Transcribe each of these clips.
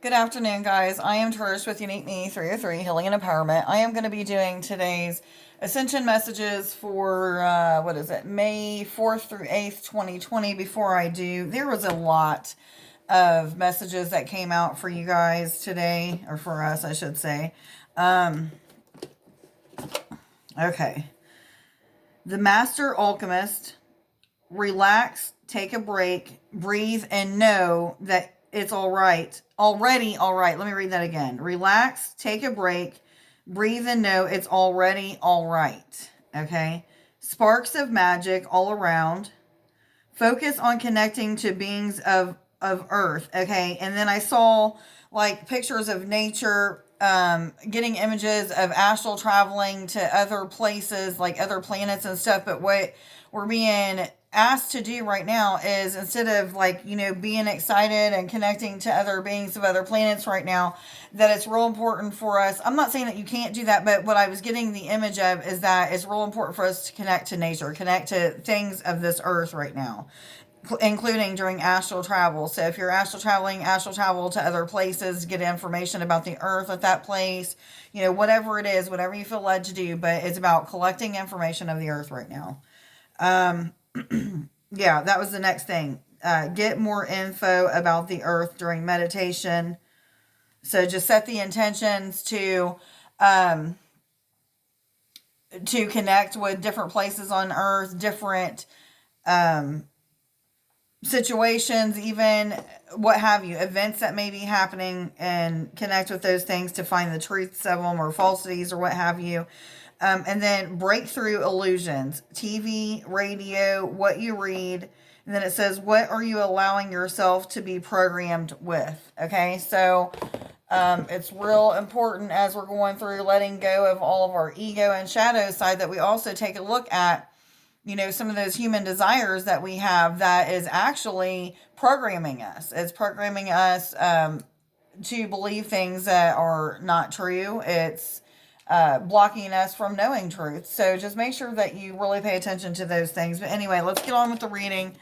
Good afternoon, guys. I am Trish with Unique Me 303 Healing and Empowerment. I am going to be doing today's Ascension Messages for, May 4th through 8th, 2020. Before I do, there was a lot of messages that came out for you guys today, or for us, I should say. Okay. The Master Alchemist, relax, take a break, breathe, and know that it's all right. Already all right. Let me read that again. Relax, take a break, breathe, and know it's already all right. Okay. Sparks of magic all around. Focus on connecting to beings of Earth. Okay. And then I saw like pictures of nature, getting images of astral traveling to other places, like other planets and stuff. But what we're being asked to do right now is, instead of like, being excited and connecting to other beings of other planets right now, that it's real important for us. I'm not saying that you can't do that, but what I was getting the image of is that it's real important for us to connect to nature, connect to things of this earth right now, including during astral travel. So if you're astral travel to other places, get information about the earth at that place, whatever it is, whatever you feel led to do, but it's about collecting information of the earth right now. Yeah, that was the next thing. Get more info about the earth during meditation. So just set the intentions um, to connect with different places on earth, different um, situations, even what have you, events that may be happening, and connect with those things to find the truths of them or falsities or what have you. And then breakthrough illusions, TV, radio, what you read. And then it says, what are you allowing yourself to be programmed with? Okay, so it's real important as we're going through letting go of all of our ego and shadow side, that we also take a look at, some of those human desires that we have that is actually programming us. It's programming us to believe things that are not true. It's blocking us from knowing truth. So just make sure that you really pay attention to those things. But anyway, let's get on with the reading.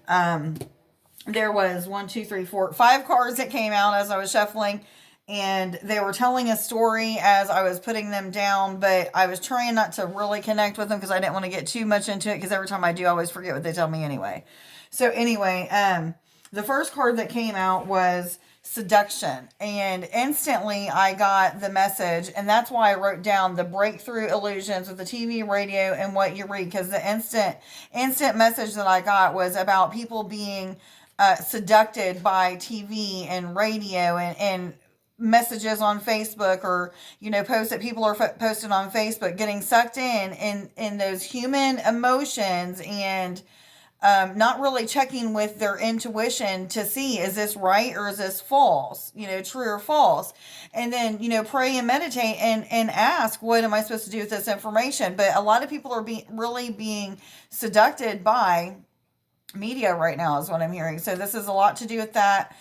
There was 5 cards that came out as I was shuffling, and they were telling a story as I was putting them down, but I was trying not to really connect with them because I didn't want to get too much into it, because every time I do, I always forget what they tell me anyway. So anyway, the first card that came out was seduction, and instantly I got the message, and that's why I wrote down the breakthrough illusions with the TV, radio, and what you read, because the instant message that I got was about people being seducted by TV and radio, and messages on Facebook, or posts that people are posting on Facebook, getting sucked in those human emotions, and not really checking with their intuition to see, is this right or is this false, true or false. And then pray and meditate and ask, what am I supposed to do with this information? But a lot of people are really being seduced by media right now, is what I'm hearing. So this is a lot to do with that.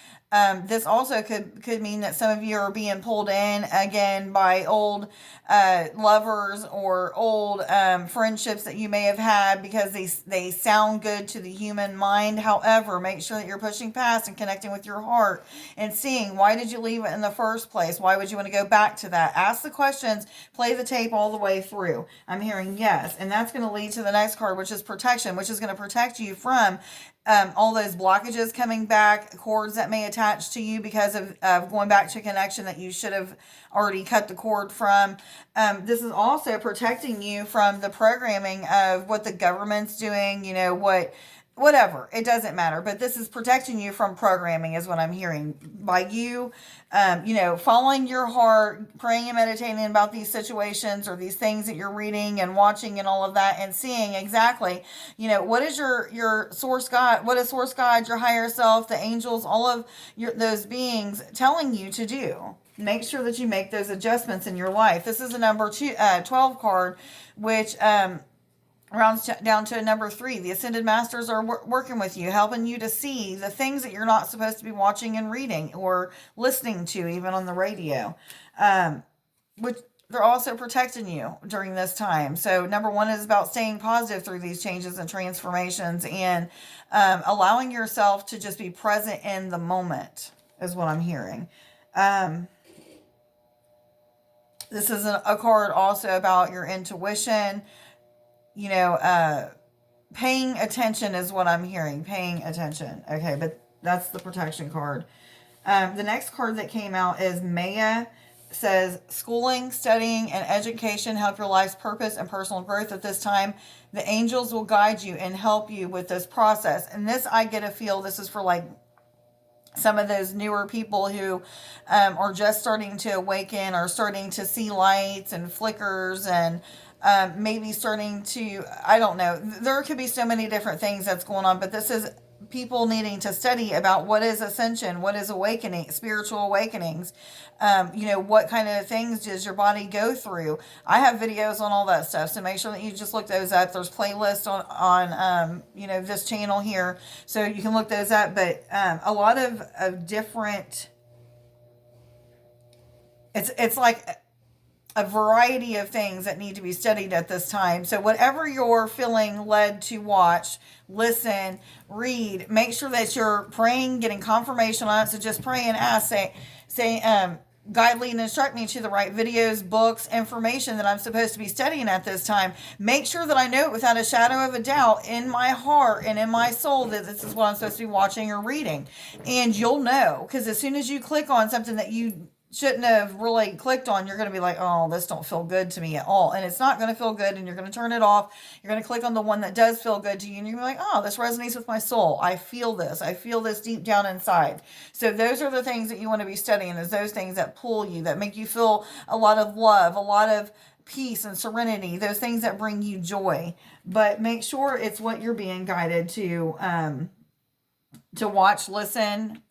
This also could mean that some of you are being pulled in again by old lovers, or old friendships that you may have had, because they sound good to the human mind. However, make sure that you're pushing past and connecting with your heart and seeing, why did you leave it in the first place? Why would you want to go back to that? Ask the questions, play the tape all the way through. I'm hearing yes, and that's going to lead to the next card, which is protection, which is going to protect you from all those blockages coming back, cords that may attach to you because of going back to a connection that you should have already cut the cord from. This is also protecting you from the programming of what the government's doing, whatever. It doesn't matter. But this is protecting you from programming, is what I'm hearing. By you, following your heart, praying and meditating about these situations or these things that you're reading and watching and all of that, and seeing exactly, what is your source God, what is source God, your higher self, the angels, all of those beings telling you to do. Make sure that you make those adjustments in your life. This is a number 12 card, which rounds down to a number 3. The Ascended Masters are working with you, helping you to see the things that you're not supposed to be watching and reading or listening to, even on the radio. Which they're also protecting you during this time. So number 1 is about staying positive through these changes and transformations, and allowing yourself to just be present in the moment, is what I'm hearing. This is a card also about your intuition. You know, paying attention is what I'm hearing. Paying attention. Okay, but that's the protection card. The next card that came out is Maya. Says schooling, studying, and education help your life's purpose and personal growth at this time. The angels will guide you and help you with this process. And this, I get a feel, this is for like some of those newer people who are just starting to awaken, or starting to see lights and flickers, and maybe starting to, I don't know. There could be so many different things that's going on, but this is people needing to study about what is ascension, what is awakening, spiritual awakenings. You know, what kind of things does your body go through? I have videos on all that stuff, so make sure that you just look those up. There's playlists on you know, this channel here, so you can look those up. But a lot of different, it's like a variety of things that need to be studied at this time. So whatever you're feeling led to watch, listen, read, make sure that you're praying, getting confirmation on it. So just pray and ask, say, guide, lead, and instruct me to the right videos, books, information that I'm supposed to be studying at this time. Make sure that I know without a shadow of a doubt in my heart and in my soul that this is what I'm supposed to be watching or reading. And you'll know, because as soon as you click on something that you shouldn't have really clicked on, you're going to be like, oh, this don't feel good to me at all. And it's not going to feel good, and you're going to turn it off. You're going to click on the one that does feel good to you, and you're going to be like, oh, this resonates with my soul. I feel this deep down inside. So those are the things that you want to be studying, is those things that pull you, that make you feel a lot of love, a lot of peace and serenity, those things that bring you joy. But make sure it's what you're being guided to watch, listen,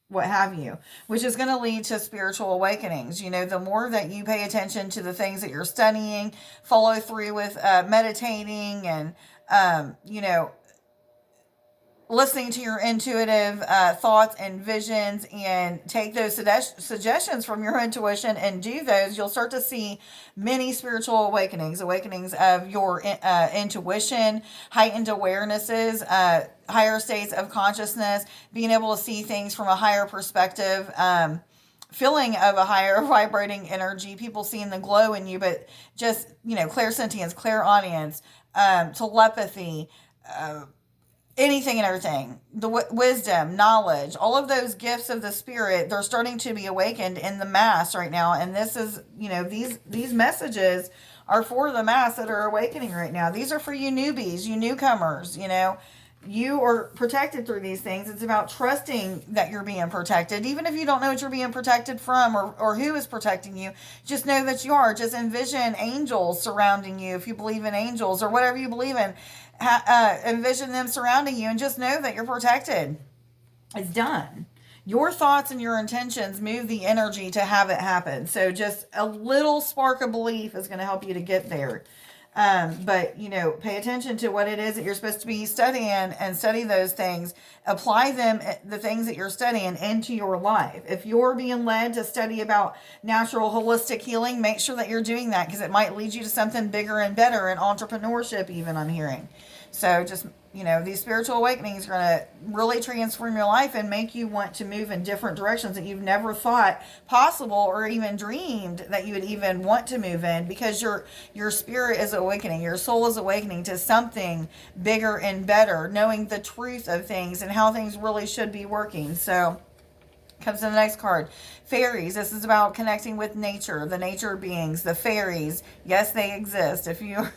what have you, which is going to lead to spiritual awakenings. You know, the more that you pay attention to the things that you're studying, follow through with meditating, and, you know, listening to your intuitive thoughts and visions, and take those suggestions from your intuition and do those, you'll start to see many spiritual awakenings of your intuition, heightened awarenesses, higher states of consciousness, being able to see things from a higher perspective, feeling of a higher vibrating energy, people seeing the glow in you, but just, you know, clairsentience, clairaudience, telepathy, anything and everything, the wisdom, knowledge, all of those gifts of the spirit, they're starting to be awakened in the mass right now. And this is, you know, these messages are for the mass that are awakening right now. These are for you newbies, you newcomers. You know, you are protected through these things. It's about trusting that you're being protected. Even if you don't know what you're being protected from, or who is protecting you, just know that you are. Just envision angels surrounding you, if you believe in angels, or whatever you believe in. Envision them surrounding you, and just know that you're protected. It's done. Your thoughts and your intentions move the energy to have it happen. So just a little spark of belief is going to help you to get there. But, you know, pay attention to what it is that you're supposed to be studying, and study those things. Apply them, the things that you're studying, into your life. If you're being led to study about natural holistic healing, make sure that you're doing that, because it might lead you to something bigger and better, in entrepreneurship even, I'm hearing. So just, you know, these spiritual awakenings are going to really transform your life and make you want to move in different directions that you've never thought possible, or even dreamed that you would even want to move in, because your spirit is awakening. Your soul is awakening to something bigger and better, knowing the truth of things and how things really should be working. So comes to the next card. Fairies. This is about connecting with nature, the nature beings, the fairies. Yes, they exist. If you're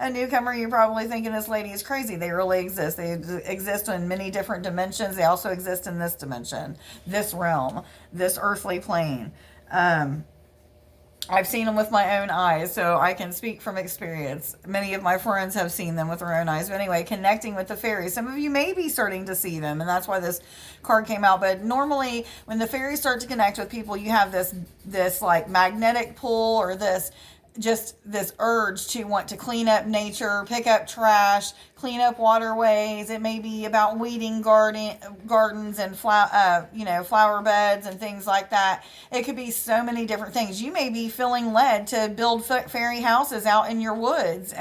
a newcomer, you're probably thinking this lady is crazy. They really exist. They exist in many different dimensions. They also exist in this dimension, this realm, this earthly plane. I've seen them with my own eyes, so I can speak from experience. Many of my friends have seen them with their own eyes. But anyway, connecting with the fairies. Some of you may be starting to see them, and that's why this card came out. But normally, when the fairies start to connect with people, you have this like magnetic pull, or this just this urge to want to clean up nature, pick up trash, clean up waterways. It may be about weeding gardens and flower beds and things like that. It could be so many different things. You may be feeling led to build fairy houses out in your woods,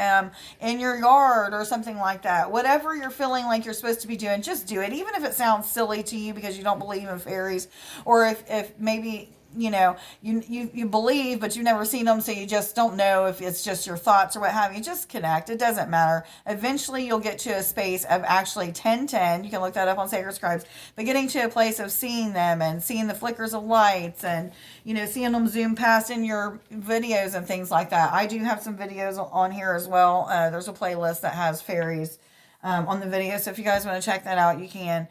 in your yard or something like that. Whatever you're feeling like you're supposed to be doing, just do it. Even if it sounds silly to you because you don't believe in fairies, or if maybe you believe, but you've never seen them, so you just don't know if it's just your thoughts or what have you. Just connect. It doesn't matter. Eventually, you'll get to a space of actually 1010. You can look that up on Sacred Scribes. But getting to a place of seeing them and seeing the flickers of lights and, seeing them zoom past in your videos and things like that. I do have some videos on here as well. There's a playlist that has fairies on the video. So if you guys want to check that out, you can.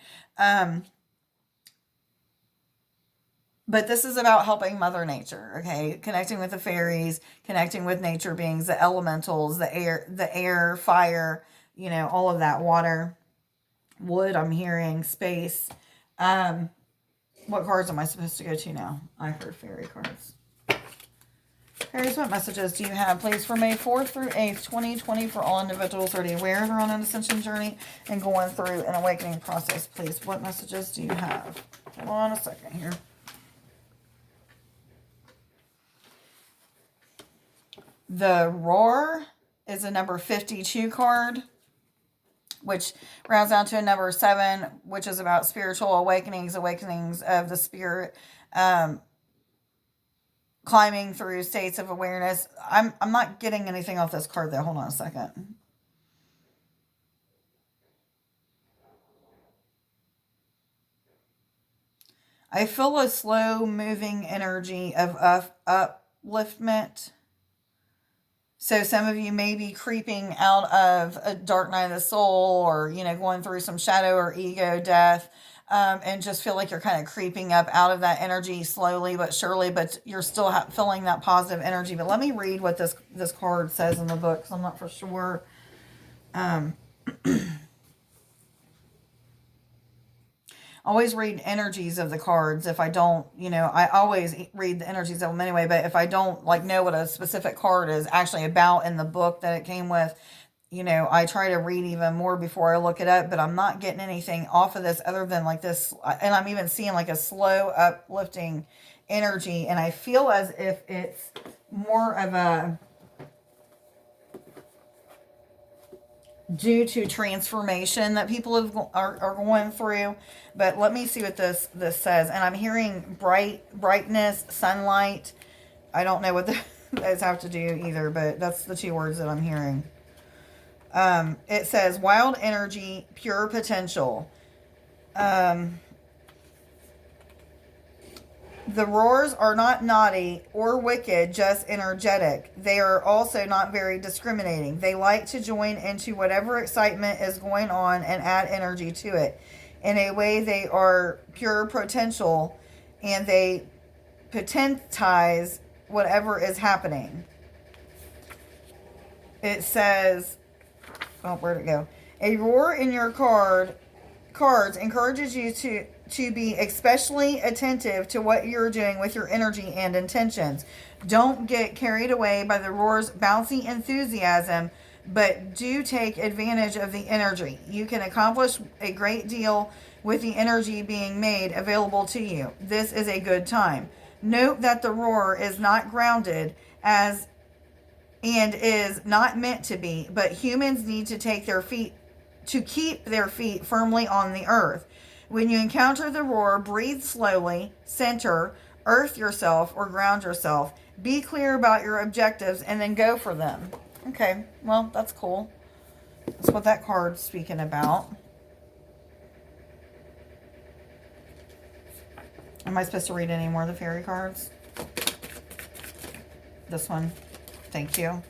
But this is about helping Mother Nature, okay? Connecting with the fairies, connecting with nature beings, the elementals, the air, fire, all of that, water, wood, I'm hearing, space. What cards am I supposed to go to now? I heard fairy cards. Fairies, what messages do you have, please, for May 4th through 8th, 2020, for all individuals already aware they're on an ascension journey and going through an awakening process, please? What messages do you have? Hold on a second here. The Roar is a number 52 card, which rounds down to a number 7, which is about spiritual awakenings of the spirit, climbing through states of awareness. I'm not getting anything off this card, though. Hold on a second. I feel a slow moving energy of upliftment. So some of you may be creeping out of a dark night of the soul, or, going through some shadow or ego death, and just feel like you're kind of creeping up out of that energy slowly but surely, but you're still feeling that positive energy. But let me read what this card says in the book, because I'm not for sure. Always read energies of the cards. If I don't, I always read the energies of them anyway, but if I don't know what a specific card is actually about in the book that it came with, I try to read even more before I look it up, but I'm not getting anything off of this other than this, and I'm even seeing a slow uplifting energy, and I feel as if it's more of a due to transformation that people are going through. But let me see what this says. And I'm hearing brightness, sunlight. I don't know what those have to do either, but that's the 2 words that I'm hearing. It says wild energy, pure potential. The roars are not naughty or wicked, just energetic. They are also not very discriminating. They like to join into whatever excitement is going on and add energy to it. In a way, they are pure potential, and they potentize whatever is happening. It says, where'd it go? A roar in your cards encourages you to be especially attentive to what you're doing with your energy and intentions. Don't get carried away by the roar's bouncy enthusiasm, but do take advantage of the energy. You can accomplish a great deal with the energy being made available to you. This is a good time. Note that the roar is not grounded and is not meant to be, but humans need to keep their feet firmly on the earth. When you encounter the roar, breathe slowly, center, earth yourself, or ground yourself. Be clear about your objectives and then go for them. Okay, well, that's cool. That's what that card's speaking about. Am I supposed to read any more of the fairy cards? This one. Thank you.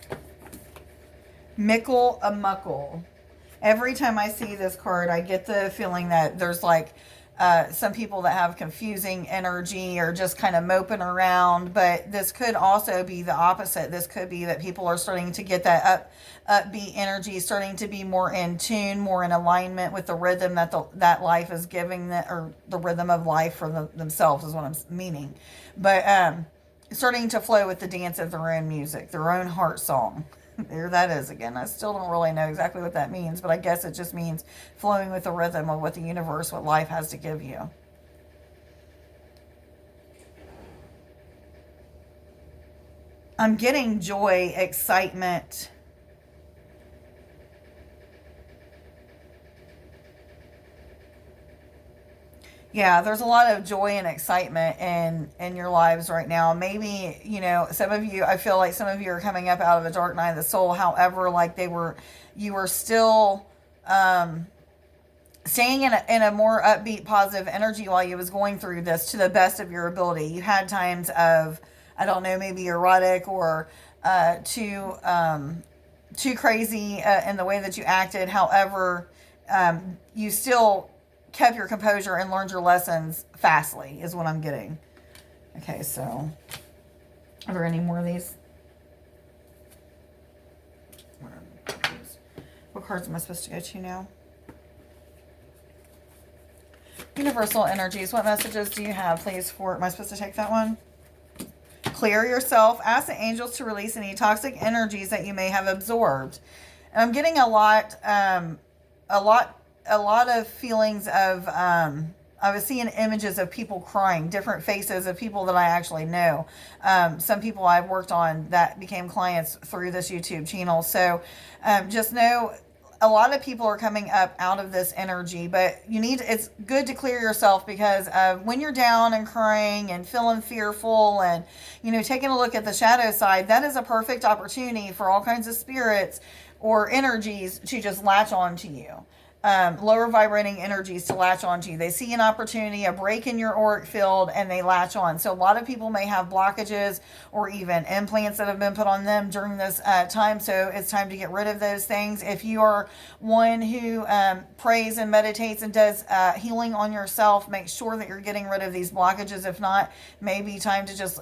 Mickle a muckle. Every time I see this card, I get the feeling that there's some people that have confusing energy or just kind of moping around, but this could also be the opposite. This could be that people are starting to get that upbeat energy, starting to be more in tune, more in alignment with the rhythm that life is giving, or the rhythm of life for themselves is what I'm meaning. But starting to flow with the dance of their own music, their own heart song. There that is again. I still don't really know exactly what that means, but I guess it just means flowing with the rhythm of what the universe, what life has to give you. I'm getting joy, excitement. Yeah, there's a lot of joy and excitement in your lives right now. Maybe, some of you, I feel like some of you are coming up out of a dark night of the soul. However, like you were still staying in a more upbeat, positive energy while you was going through this to the best of your ability. You had times of, I don't know, maybe erotic or too crazy in the way that you acted. However, you still kept your composure and learned your lessons fastly, is what I'm getting. Okay, so are there any more of these? What cards am I supposed to go to now? Universal energies, what messages do you have, please, for, am I supposed to take that one? Clear yourself. Ask the angels to release any toxic energies that you may have absorbed. And I'm getting a lot of feelings of, I was seeing images of people crying, different faces of people that I actually know. Some people I've worked on that became clients through this YouTube channel. So just know a lot of people are coming up out of this energy, but it's good to clear yourself, because when you're down and crying and feeling fearful and, taking a look at the shadow side, that is a perfect opportunity for all kinds of spirits or energies to just latch on to you. Lower vibrating energies to latch onto you. They see an opportunity, a break in your auric field, and they latch on. So a lot of people may have blockages or even implants that have been put on them during this time. So it's time to get rid of those things. If you are one who prays and meditates and does healing on yourself, make sure that you're getting rid of these blockages. If not, maybe time to just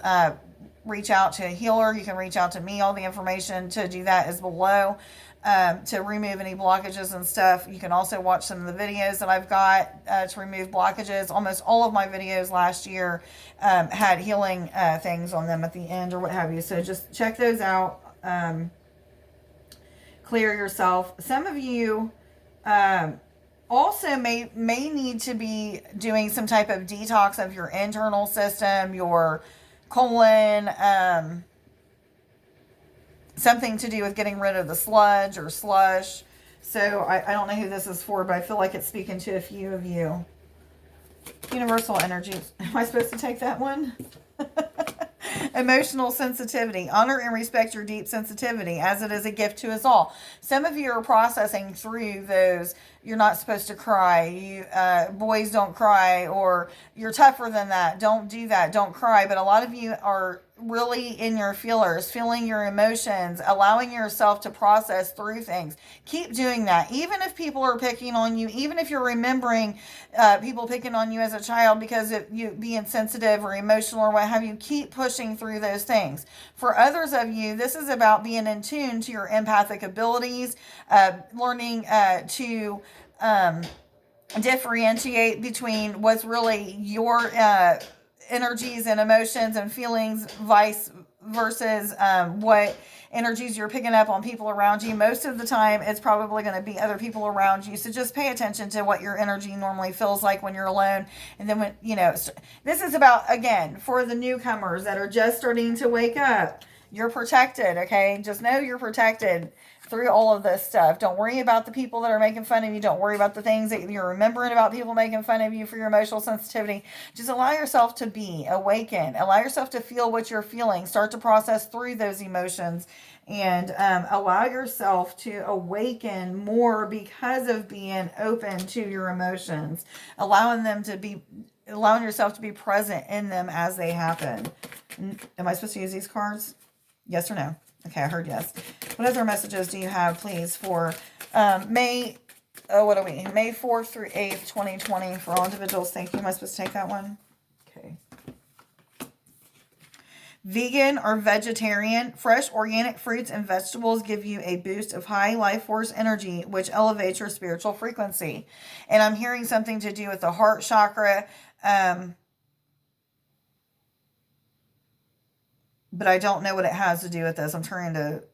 reach out to a healer. You can reach out to me. All the information to do that is below. To remove any blockages and stuff. You can also watch some of the videos that I've got to remove blockages. Almost all of my videos last year had healing things on them at the end or what have you. So just check those out. Clear yourself. Some of you also may need to be doing some type of detox of your internal system, your colon, something to do with getting rid of the sludge or slush. So I don't know who this is for, but I feel like it's speaking to a few of you. Universal energies. Am I supposed to take that one? Emotional sensitivity. Honor and respect your deep sensitivity, as it is a gift to us all. Some of you are processing through those. You're not supposed to cry. You boys don't cry, or you're tougher than that. Don't do that. Don't cry. But a lot of you are really in your feelers, feeling your emotions, allowing yourself to process through things. Keep doing that. Even if people are picking on you, even if you're remembering people picking on you as a child because of you being sensitive or emotional or what have you, keep pushing through those things. For others of you, this is about being in tune to your empathic abilities, learning to differentiate between what's really your energies and emotions and feelings versus what energies you're picking up on people around you. Most of the time, it's probably going to be other people around you. So just pay attention to what your energy normally feels like when you're alone. And then when, this is about, again, for the newcomers that are just starting to wake up, you're protected, okay? Just know you're protected through all of this stuff. Don't worry about the people that are making fun of you. Don't worry about the things that you're remembering about people making fun of you for your emotional sensitivity. Just allow yourself to be awakened. Allow yourself to feel what you're feeling. Start to process through those emotions and allow yourself to awaken more because of being open to your emotions, allowing yourself to be present in them as they happen. Am I supposed to use these cards? Yes or no? Okay, I heard yes. What other messages do you have, please, for May 4th through 8th, 2020 for all individuals? Thank you. Am I supposed to take that one? Okay. Vegan or vegetarian, fresh organic fruits and vegetables give you a boost of high life force energy, which elevates your spiritual frequency. And I'm hearing something to do with the heart chakra, but I don't know what it has to do with this. I'm trying to,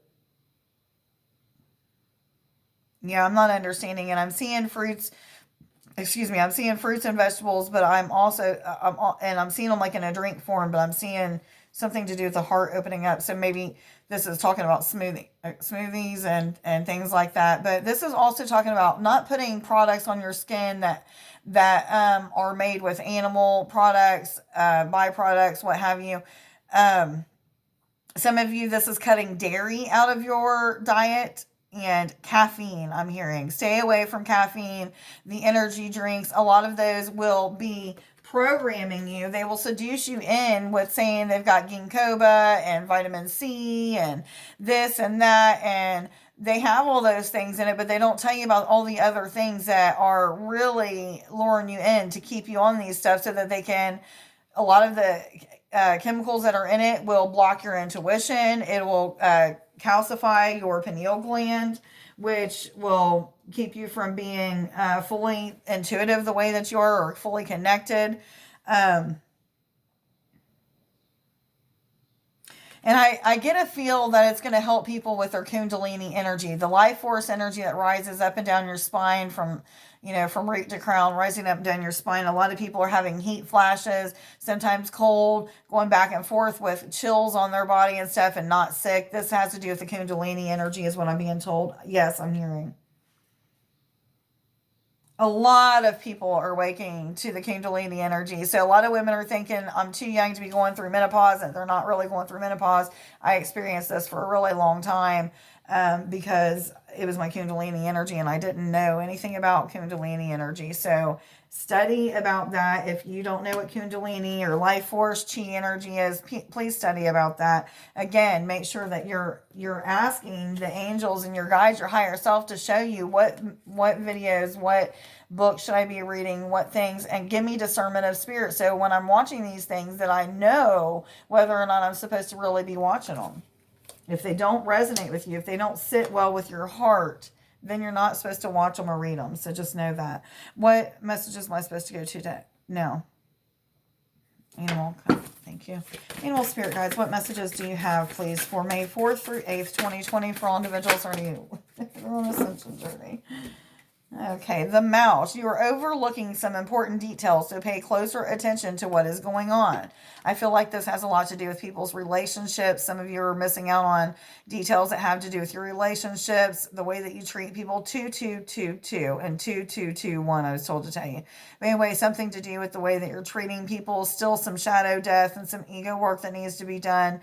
yeah, I'm not understanding it. I'm seeing fruits, excuse me, I'm seeing fruits and vegetables, but I'm also, and I'm seeing them like in a drink form, but I'm seeing something to do with the heart opening up. So maybe this is talking about smoothies and things like that. But this is also talking about not putting products on your skin that are made with animal products, byproducts, what have you. Um, some of you, this is cutting dairy out of your diet and caffeine. I'm hearing stay away from caffeine, the energy drinks. A lot of those will be programming you. They will seduce you in with saying they've got ginkgo and vitamin C and this and that. And they have all those things in it, but they don't tell you about all the other things that are really luring you in to keep you on these stuff so that they can, a lot of the chemicals that are in it will block your intuition. It will calcify your pineal gland, which will keep you from being fully intuitive the way that you are, or fully connected. Um, And I get a feel that it's going to help people with their Kundalini energy, the life force energy that rises up and down your spine from, from root to crown, rising up and down your spine. A lot of people are having heat flashes, sometimes cold, going back and forth with chills on their body and stuff, and not sick. This has to do with the Kundalini energy, is what I'm being told. Yes, I'm hearing. A lot of people are waking to the Kundalini energy. So a lot of women are thinking, I'm too young to be going through menopause, and they're not really going through menopause. I experienced this for a really long time because it was my Kundalini energy, and I didn't know anything about Kundalini energy. So study about that. If you don't know what Kundalini or life force chi energy is, please study about that. Again, make sure that you're asking the angels and your guides, your higher self, to show you what videos, what books should I be reading, what things, and give me discernment of spirit. So when I'm watching these things, that I know whether or not I'm supposed to really be watching them. If they don't resonate with you, if they don't sit well with your heart, then you're not supposed to watch them or read them. So just know that. What messages am I supposed to go to now? Animal, thank you. Animal spirit guides, what messages do you have, please, for May 4th through 8th, 2020 for all individuals or you? They're on Ascension Journey. Okay, the mouse. You are overlooking some important details, so pay closer attention to what is going on. I feel like this has a lot to do with people's relationships. Some of you are missing out on details that have to do with your relationships, the way that you treat people. 2222 and 2221, I was told to tell you. But anyway, something to do with the way that you're treating people. Still some shadow death and some ego work that needs to be done.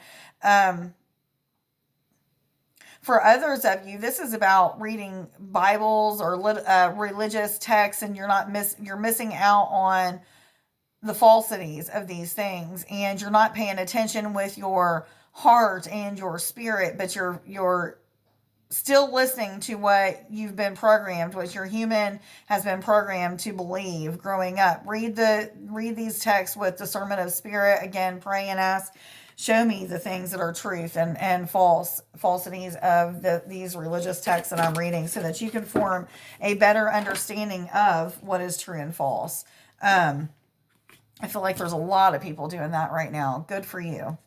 For others of you, this is about reading Bibles or religious texts, and you're missing out on the falsities of these things, and you're not paying attention with your heart and your spirit, but you're still listening to what you've been programmed, what your human has been programmed to believe growing up. Read these texts with discernment of spirit. Again, pray and ask, show me the things that are truth and falsities of these religious texts that I'm reading, so that you can form a better understanding of what is true and false. I feel like there's a lot of people doing that right now. Good for you.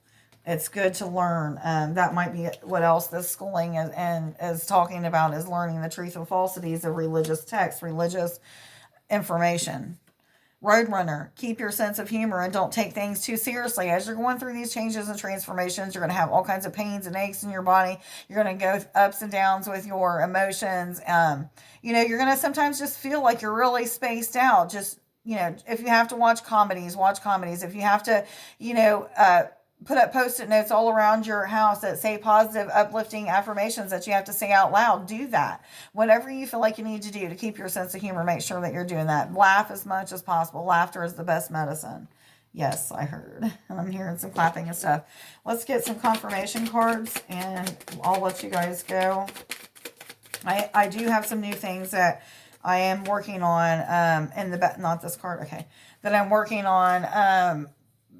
It's good to learn. That might be what else this schooling is talking about, is learning the truth and falsities of religious texts, religious information. Roadrunner, keep your sense of humor and don't take things too seriously. As you're going through these changes and transformations, you're going to have all kinds of pains and aches in your body. You're going to go ups and downs with your emotions. You're going to sometimes just feel like you're really spaced out. Just, if you have to watch comedies, watch comedies. If you have to, put up post-it notes all around your house that say positive, uplifting affirmations that you have to say out loud, do that. Whatever you feel like you need to do to keep your sense of humor, make sure that you're doing that. Laugh as much as possible. Laughter is the best medicine. Yes, I heard. And I'm hearing some clapping and stuff. Let's get some confirmation cards, and I'll let you guys go. I do have some new things that I am working on in the back. Not this card, okay. That I'm working on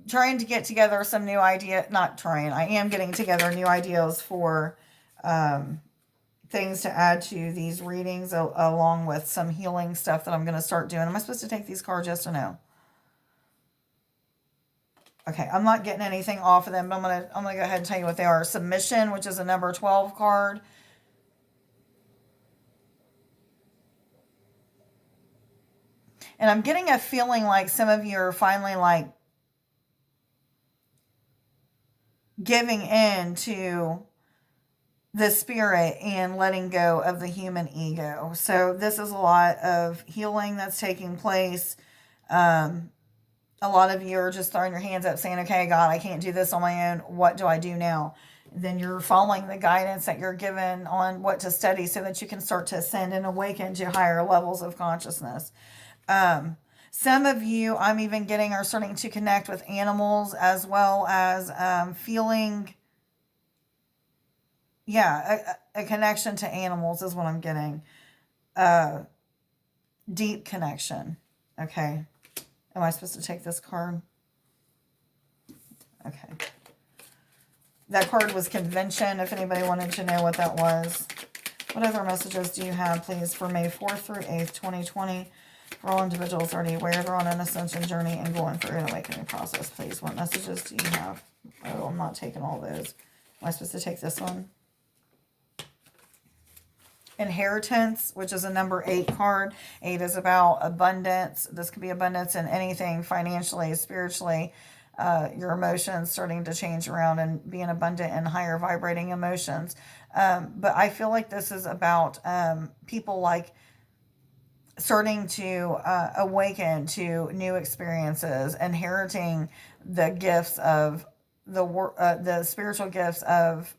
trying to get together some new idea, I am getting together new ideas for things to add to these readings, along with some healing stuff that I'm going to start doing. Am I supposed to take these cards, yes or no? Okay, I'm not getting anything off of them, but I'm gonna go ahead and tell you what they are. Submission, which is a number 12 card. And I'm getting a feeling like some of you are finally like giving in to the spirit and letting go of the human ego. So this is a lot of healing that's taking place. A lot of you are just throwing your hands up saying, okay, God, I can't do this on my own. What do I do now? Then you're following the guidance that you're given on what to study so that you can start to ascend and awaken to higher levels of consciousness. Some of you, I'm even getting, are starting to connect with animals as well as feeling, a connection to animals is what I'm getting. Deep connection. Okay. Am I supposed to take this card? Okay. That card was convention, if anybody wanted to know what that was. What other messages do you have, please, for May 4th through 8th, 2020? For all individuals already aware they're on an ascension journey and going through an awakening process, please. What messages do you have? Oh, I'm not taking all those. Am I supposed to take this one? Inheritance, which is a number 8 card. 8 is about abundance. This could be abundance in anything, financially, spiritually, your emotions starting to change around and being abundant in higher vibrating emotions. But I feel like this is about people like starting to awaken to new experiences, inheriting the gifts of the spiritual gifts of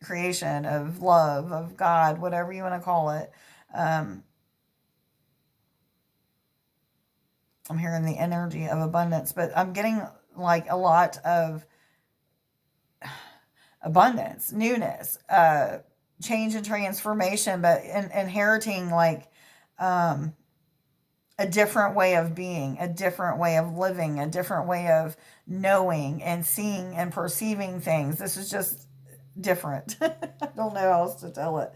creation, of love, of God, whatever you want to call it. I'm hearing the energy of abundance, but I'm getting like a lot of abundance, newness, change and transformation, but inheriting like a different way of being, a different way of living, a different way of knowing and seeing and perceiving things. This is just different. I don't know how else to tell it.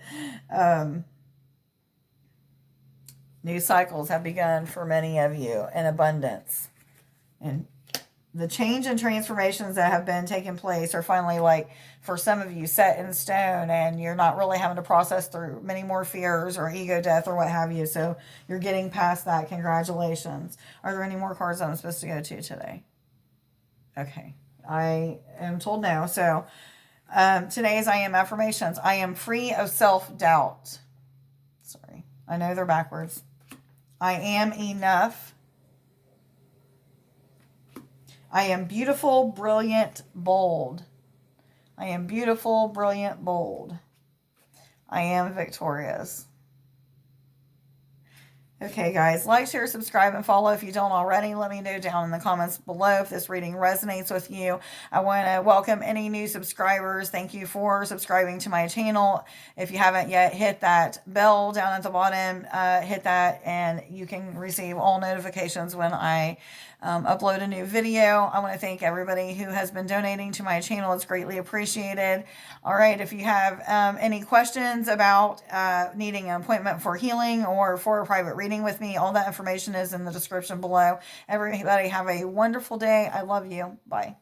New cycles have begun for many of you in abundance. And the change and transformations that have been taking place are finally, like, for some of you, set in stone, and you're not really having to process through many more fears or ego death or what have you. So you're getting past that. Congratulations. Are there any more cards I'm supposed to go to today? Okay. I am told no. So today's I am affirmations. I am free of self-doubt. Sorry. I know they're backwards. I am enough. I am beautiful, brilliant, bold. I am beautiful, brilliant, bold. I am victorious. Okay, guys, like, share, subscribe, and follow if you don't already. Let me know down in the comments below if this reading resonates with you. I want to welcome any new subscribers. Thank you for subscribing to my channel. If you haven't yet, hit that bell down at the bottom. Hit that, and you can receive all notifications when I upload a new video. I want to thank everybody who has been donating to my channel. It's greatly appreciated. All right, if you have any questions about needing an appointment for healing or for a private reading with me, all that information is in the description below. Everybody have a wonderful day. I love you. Bye.